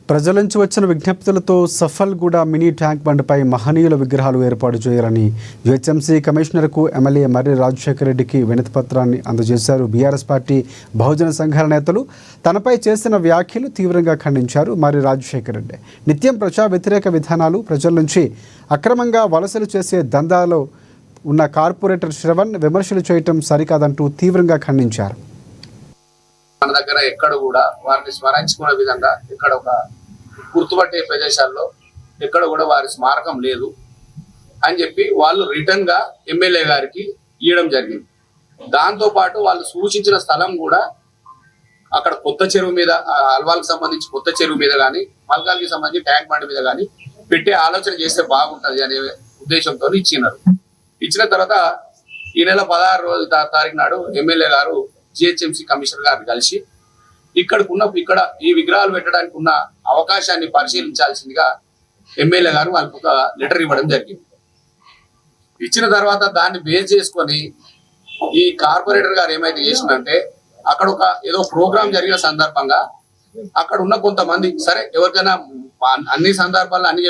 ప్రజల నుంచి వచ్చిన విజ్ఞప్తులతో సఫల్గూడ మినీ ట్యాంక్ బండ్పై మహనీయుల విగ్రహాలు ఏర్పాటు చేయాలని జిహెచ్ఎంసీ కమిషనర్కు ఎమ్మెల్యే మర్రి రాజశేఖర రెడ్డికి వినతి పత్రాన్ని అందజేశారు. బీఆర్ఎస్ పార్టీ బహుజన సంఘాల నేతలు తనపై చేసిన వ్యాఖ్యలు తీవ్రంగా ఖండించారు. మర్రి రాజశేఖర రెడ్డి నిత్యం ప్రజా వ్యతిరేక విధానాలు, ప్రజల నుంచి అక్రమంగా వలసలు చేసే దందాలో ఉన్న కార్పొరేటర్ శ్రవణ్ విమర్శలు చేయటం సరికాదంటూ తీవ్రంగా ఖండించారు. మన దగ్గర ఎక్కడ కూడా వారిని స్మరించుకునే విధంగా ఎక్కడ ఒక గుర్తుపట్టే ప్రదేశాల్లో ఎక్కడ కూడా వారి స్మారకం లేదు అని చెప్పి వాళ్ళు రిటర్న్ గా ఎమ్మెల్యే గారికి ఇవ్వడం జరిగింది. దాంతో పాటు వాళ్ళు సూచించిన స్థలం కూడా అక్కడ కొత్త చెరువు మీద, అల్వాల్కి సంబంధించి కొత్త చెరువు మీద కానీ, మల్కాల్కి సంబంధించి ట్యాంక్ బండ్ మీద కానీ పెట్టే ఆలోచన చేస్తే బాగుంటది అనే ఉద్దేశంతో ఇచ్చినారు. ఇచ్చిన తర్వాత ఈ నెల 16 తారీఖు నాడు ఎమ్మెల్యే గారు జిహెచ్ఎంసీ కమిషనర్ గారిని కలిసి ఇక్కడ ఈ విగ్రహాలు పెట్టడానికి ఉన్న అవకాశాన్ని పరిశీలించాల్సిందిగా ఎమ్మెల్యే గారు వాళ్ళకి ఒక లెటర్ ఇవ్వడం జరిగింది. ఇచ్చిన తర్వాత దాన్ని బేస్ చేసుకొని ఈ కార్పొరేటర్ గారు ఏమైతే చేసిందంటే, అక్కడ ఒక ఏదో ప్రోగ్రాం జరిగిన సందర్భంగా అక్కడ ఉన్న కొంతమంది, సరే ఎవరికైనా అన్ని సందర్భాల్లో అన్ని